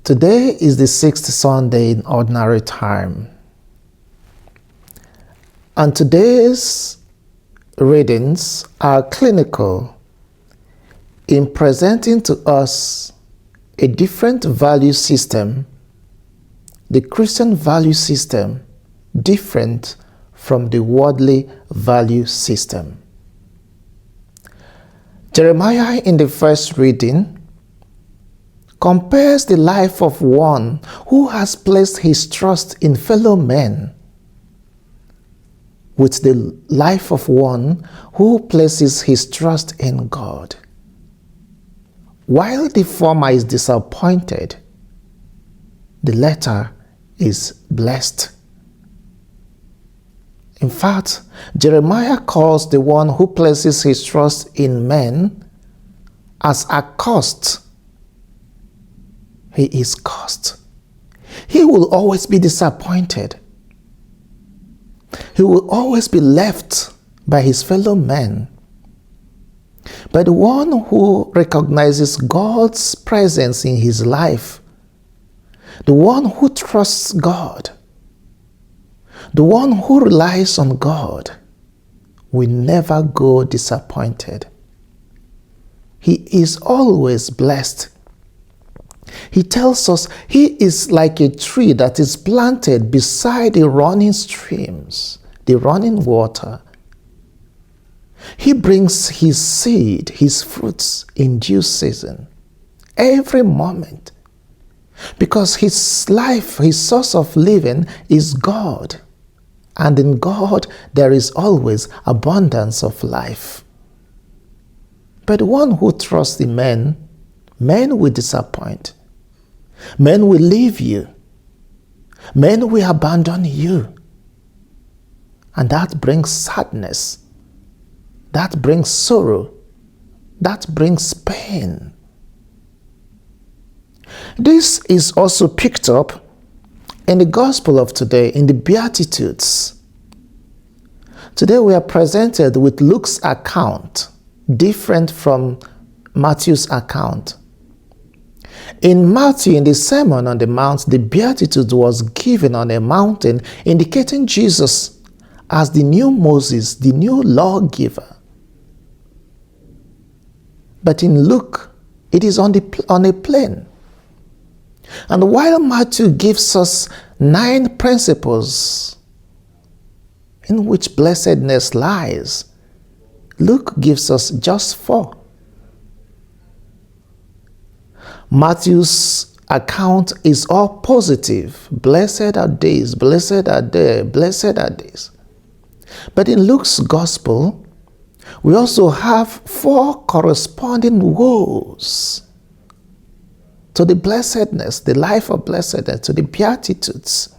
Today is the 6th Sunday in Ordinary Time. And today's readings are clinical in presenting to us a different value system, the Christian value system, different from the worldly value system. Jeremiah in the first reading compares the life of one who has placed his trust in fellow men with the life of one who places his trust in God. While the former is disappointed, the latter is blessed. In fact, Jeremiah calls the one who places his trust in men as accursed. He is cursed. He will always be disappointed. He will always be left by his fellow men. But the one who recognizes God's presence in his life, the one who trusts God, the one who relies on God, will never go disappointed. He is always blessed. He tells us he is like a tree that is planted beside the running streams, the running water. He brings his seed, his fruits in due season, every moment, because his life, his source of living is God, and in God there is always abundance of life. But the one who trusts in men will disappoint. Men will leave you. Men will abandon you. And that brings sadness. That brings sorrow. That brings pain. This is also picked up in the gospel of today, in the Beatitudes. Today we are presented with Luke's account, different from Matthew's account. In Matthew, in the Sermon on the Mount, the Beatitude was given on a mountain, indicating Jesus as the new Moses, the new lawgiver. But in Luke, it is on a plain. And while Matthew gives us 9 principles in which blessedness lies, Luke gives us just 4. Matthew's account is all positive. Blessed are these, blessed are they, blessed are these. But in Luke's gospel, we also have 4 corresponding woes to the blessedness, the life of blessedness, to the Beatitudes.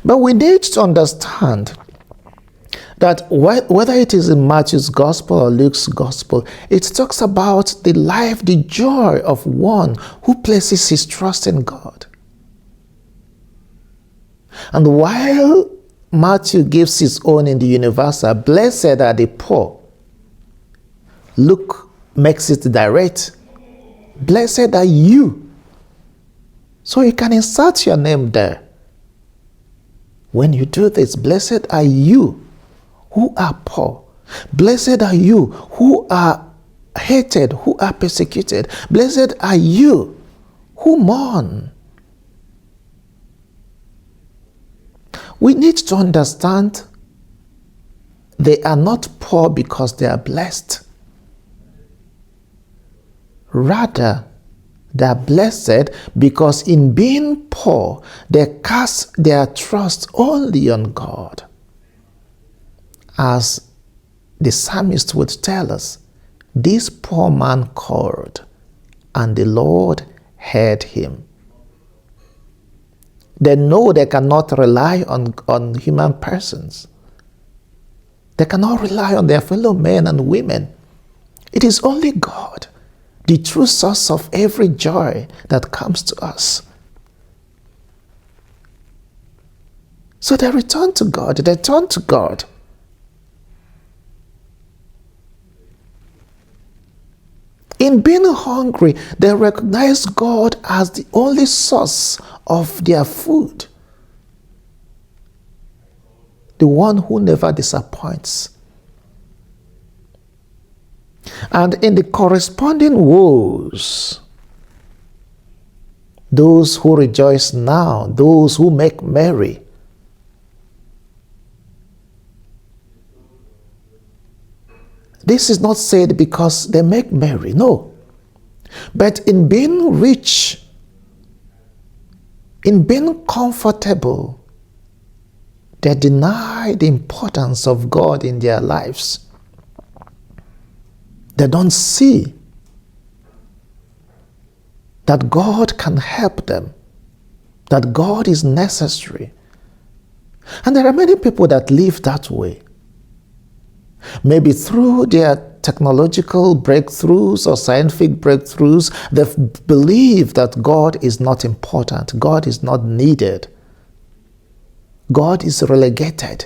But we need to understand that whether it is in Matthew's gospel or Luke's gospel, it talks about the life, the joy of one who places his trust in God. And while Matthew gives his own in the universal, blessed are the poor, Luke makes it direct. Blessed are you. So you can insert your name there. When you do this, blessed are you who are poor. Blessed are you who are hated, who are persecuted. Blessed are you who mourn. We need to understand they are not poor because they are blessed. Rather, they are blessed because in being poor, they cast their trust only on God. As the psalmist would tell us, this poor man called, and the Lord heard him. They know they cannot rely on human persons. They cannot rely on their fellow men and women. It is only God, the true source of every joy that comes to us. So they return to God. They turn to God. In being hungry, they recognize God as the only source of their food, the one who never disappoints. And in the corresponding woes, those who rejoice now, those who make merry, this is not said because they make merry, no. But in being rich, in being comfortable, they deny the importance of God in their lives. They don't see that God can help them, that God is necessary. And there are many people that live that way. Maybe through their technological breakthroughs or scientific breakthroughs, they believe that God is not important, God is not needed, God is relegated.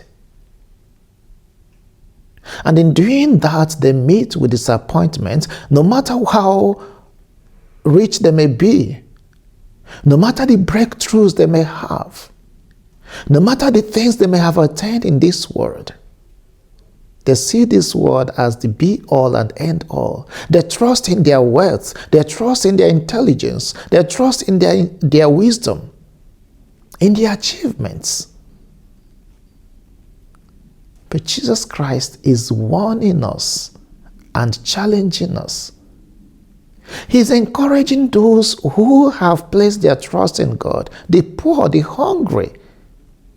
And in doing that, they meet with disappointment, no matter how rich they may be, no matter the breakthroughs they may have, no matter the things they may have attained in this world. They see this world as the be-all and end-all. They trust in their wealth. They trust in their intelligence. They trust in their wisdom, in their achievements. But Jesus Christ is warning us and challenging us. He's encouraging those who have placed their trust in God, the poor, the hungry,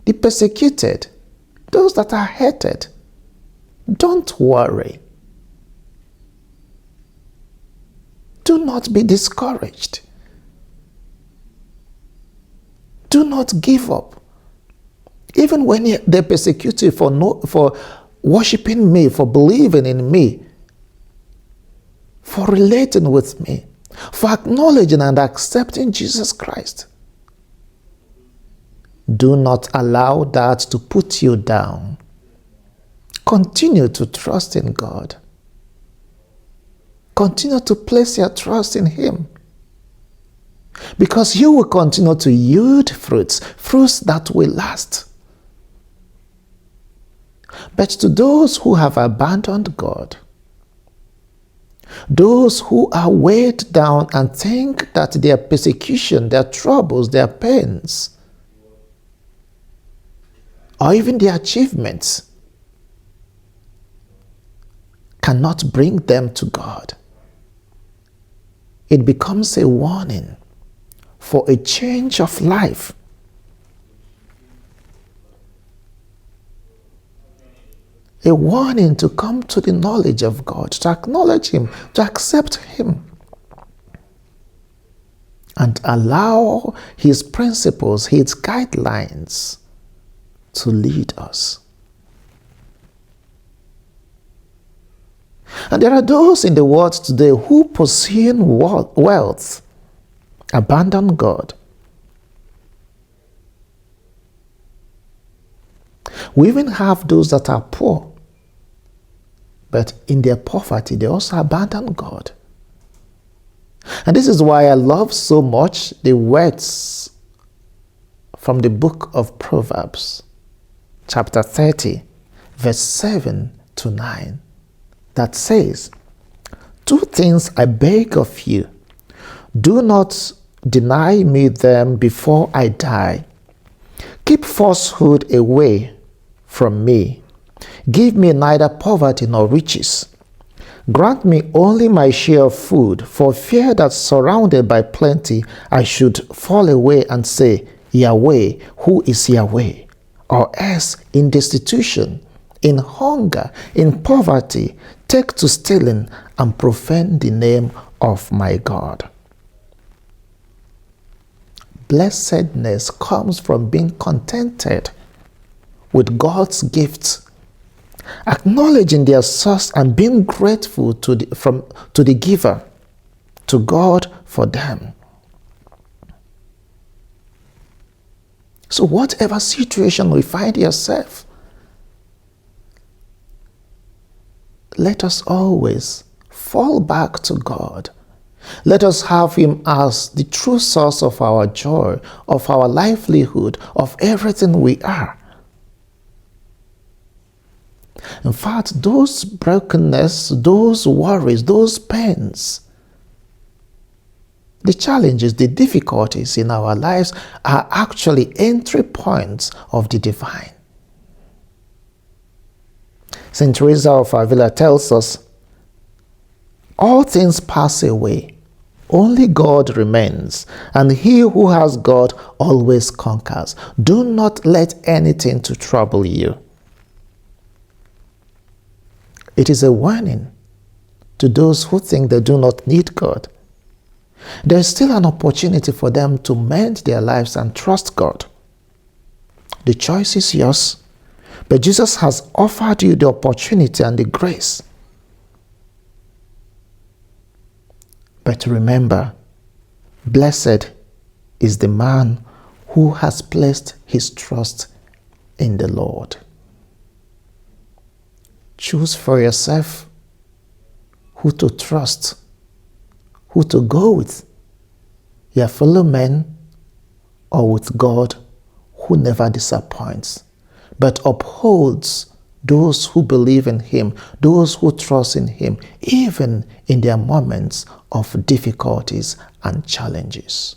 the persecuted, those that are hated. Don't worry. Do not be discouraged. Do not give up. Even when they persecute you for worshiping me, for believing in me, for relating with me, for acknowledging and accepting Jesus Christ. Do not allow that to put you down. Continue to trust in God. Continue to place your trust in Him. Because you will continue to yield fruits that will last. But to those who have abandoned God, those who are weighed down and think that their persecution, their troubles, their pains, or even their achievements cannot bring them to God, it becomes a warning for a change of life. A warning to come to the knowledge of God, to acknowledge Him, to accept Him, and allow His principles, His guidelines to lead us. And there are those in the world today who, pursuing wealth, abandon God. We even have those that are poor, but in their poverty, they also abandon God. And this is why I love so much the words from the book of Proverbs, chapter 30, verse 7 to 9, that says, 2 things I beg of you. Do not deny me them before I die. Keep falsehood away from me. Give me neither poverty nor riches. Grant me only my share of food, for fear that surrounded by plenty, I should fall away and say, Yahweh, who is Yahweh? Or else in destitution, in hunger, in poverty, take to stealing and profane the name of my God. Blessedness comes from being contented with God's gifts, acknowledging their source and being grateful to the giver, to God for them. So whatever situation we find yourself, let us always fall back to God Let us have him as the true source of our joy, of our livelihood, of everything we are. In fact, those brokenness, those worries, those pains, the challenges, the difficulties in our lives are actually entry points of the divine. St. Teresa of Avila tells us, all things pass away, only God remains, and he who has God always conquers. Do not let anything to trouble you. It is a warning to those who think they do not need God. There is still an opportunity for them to mend their lives and trust God. The choice is yours, but Jesus has offered you the opportunity and the grace. But remember, blessed is the man who has placed his trust in the Lord. Choose for yourself who to trust, who to go with, your fellow men, or with God, who never disappoints, but upholds those who believe in him, those who trust in him, even in their moments of difficulties and challenges.